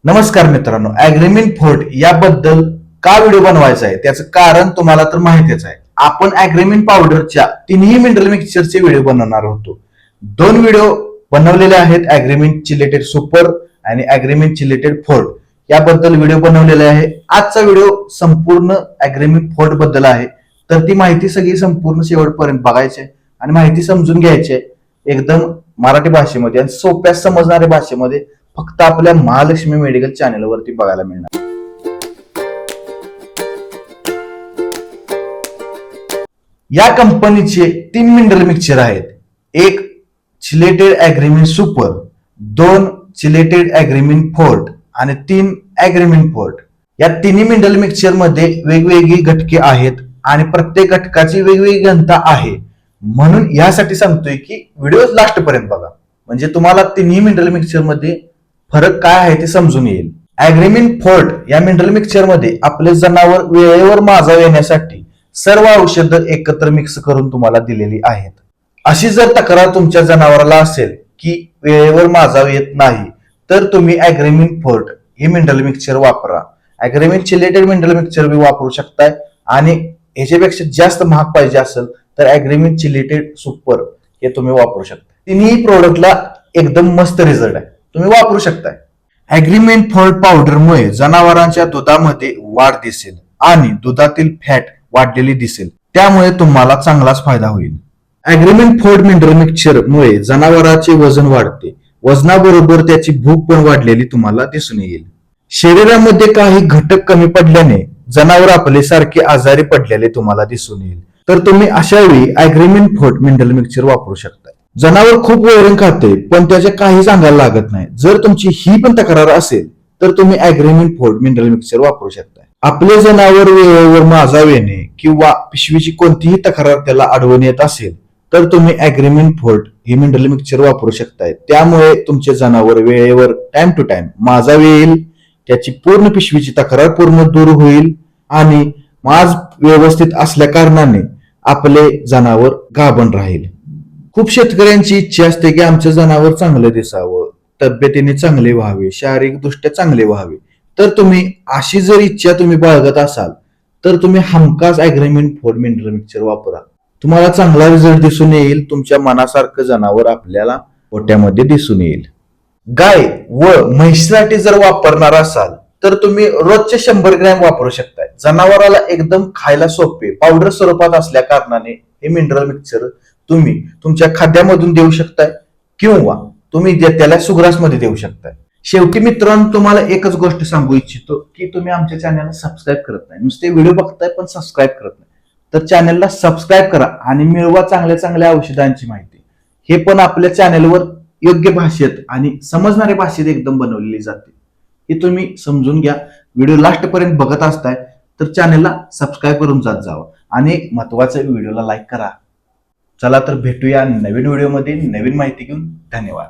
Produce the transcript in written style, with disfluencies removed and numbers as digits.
नमस्कार मित्रांनो, agreement fort याबद्दल का व्हिडिओ बनवायचा आहे त्याचं कारण तुम्हाला तर माहितीच आहे. आपण अॅग्रीमेंट पावडरच्या तिन्ही मिनरल मिक्सचरचे व्हिडिओ बनवणार होतो. दोन व्हिडिओ बनवलेले आहेत, अॅग्रीमेंट चिलेटेड सुपर आणि अॅग्रीमेंट चिलेटेड फोर्ट याबद्दल व्हिडिओ बनवलेले आहे. आजचा व्हिडिओ संपूर्ण अॅग्रीमेंट फोर्ट बद्दल आहे, तर ती माहिती सगळी संपूर्ण शेवटपर्यंत बघायची आणि माहिती समजून घ्यायची एकदम मराठी भाषेमध्ये आणि सोप्या समजणाऱ्या भाषेमध्ये फक्त आपल्या महालक्ष्मी मेडिकल चॅनल वरती बघायला मिळणार. या कंपनीचे 3 मिनरल मिक्सचर आहेत. एक chelated agreement super, 2 chelated agreement fort आणि 3 अॅग्रीमेंट फोर्ट. या तिन्ही मिनरल मिक्सचर मध्ये वेगवेगळी घटके आहेत आणि प्रत्येक घटकाची वेगवेगळी घनता आहे. म्हणून यासाठी सांगतोय की व्हिडिओ लास्ट पर्यंत बघा, म्हणजे तुम्हाला तिन्ही मिनरल मिक्सचर मध्ये फरक काय आहे ते समजून येईल. अॅग्रीमेंट फोर्ट या मिनरल मिक्सचर मध्ये आपले जनावर वेळेवर माजाव येण्यासाठी सर्व औषधं एकत्र मिक्स करून तुम्हाला दिलेली आहेत. अशी जर तक्रार तुमच्या जनावराला असेल की वेळेवर माजाव येत नाही, तर तुम्ही अॅग्रीमेंट फोर्ट हे मिनरल मिक्सचर वापरा. अॅग्रीमेंट चिलेटेड मिनरल मिक्सचर बी वापरू शकताय आणि ह्याच्यापेक्षा जास्त महाग पाहिजे असेल तर अॅग्रीमेंट चिलेटेड सुपर हे तुम्ही वापरू शकता. तिन्ही प्रोडक्टला एकदम मस्त रिझल्ट आहे, तुम्ही वापरू शकताय. अॅग्रीमेंट फोर्ट पावडरमुळे जनावरांच्या दुधामध्ये वाढ दिसेल आणि दुधातील फॅट वाढलेली दिसेल, त्यामुळे तुम्हाला चांगलाच फायदा होईल. अॅग्रीमेंट फोर्ट मिनरल मिक्सचर मुळे जनावरांचे वजन वाढते, वजनाबरोबर त्याची भूक पण वाढलेली तुम्हाला दिसून येईल. शरीरामध्ये काही घटक कमी पडल्याने जनावर आपले सारखे आजारी पडलेले तुम्हाला दिसून येईल, तर तुम्ही अशा वेळी अॅग्रीमेंट फोर्ट मिनरल मिक्सचर वापरू शकता. जनावर खूप वैरण खाते पण त्याचे काही सांगायला लागत नाही, जर तुमची ही पण तक्रार असेल तर तुम्ही अॅग्रीमेंट फोर्ट मिनरल मिक्सचर वापरू शकता. आपले जनावर वेळेवर माजाव येणे किंवा पिशवीची कोणतीही तक्रार त्याला आढळून येत असेल तर तुम्ही अॅग्रीमेंट फोर्ट हे मिनरल मिक्सचर वापरू शकताय. त्यामुळे तुमचे जनावर वेळेवर टाइम टू टाइम माजाव येईल, त्याची पूर्ण पिशवीची तक्रार पूर्ण दूर होईल आणि माज व्यवस्थित असल्या कारणाने आपले जनावर गाभण राहील. खूप शेतकऱ्यांची इच्छा असते की आमचं जनावर चांगलं दिसावं, तब्येतीने चांगले व्हावे, शारीरिक दृष्ट्या चांगले व्हावे. तर तुम्ही अशी जर इच्छा तुम्ही बाळगत असाल तर तुम्ही हमखास अॅग्रीमेंट फोर्ट मिनरल मिक्सचर वापरा. तुम्हाला चांगला रिझल्ट दिसून येईल, तुमच्या मनासारखं जनावर आपल्याला पोट्यामध्ये दिसून येईल. गाय व म्हशीसाठी जर वापरणार असाल तर तुम्ही रोजचे 100 ग्रॅम वापरू शकताय. जनावराला एकदम खायला सोपे पावडर स्वरूपात असल्या कारणाने हे मिनरल मिक्सचर तुम्ही तुमच्या खाद्यामधून देऊ शकताय किंवा तुम्ही त्याला सुग्रास मध्ये देऊ शकताय. शेवटी मित्रांनो, तुम्हाला एकच गोष्ट सांगू इच्छितो की तुम्ही आमच्या चॅनलला सबस्क्राईब करत नाही, नुसते व्हिडिओ बघताय पण सबस्क्राईब करत नाही, तर चॅनलला सबस्क्राईब करा आणि मिळवा चांगल्या चांगल्या औषधांची माहिती. हे पण आपल्या चॅनलवर योग्य भाषेत आणि समजणाऱ्या भाषेत एकदम बनवलेली जाते. हे तुम्ही समजून घ्या. व्हिडिओ लास्ट पर्यंत बघत असताय तर चॅनलला सबस्क्राईब करून जात जावं आणि एक महत्वाचं व्हिडिओला लाईक करा. चला तर भेटूया नवीन व्हिडिओमध्ये नवीन माहिती घेऊन. धन्यवाद.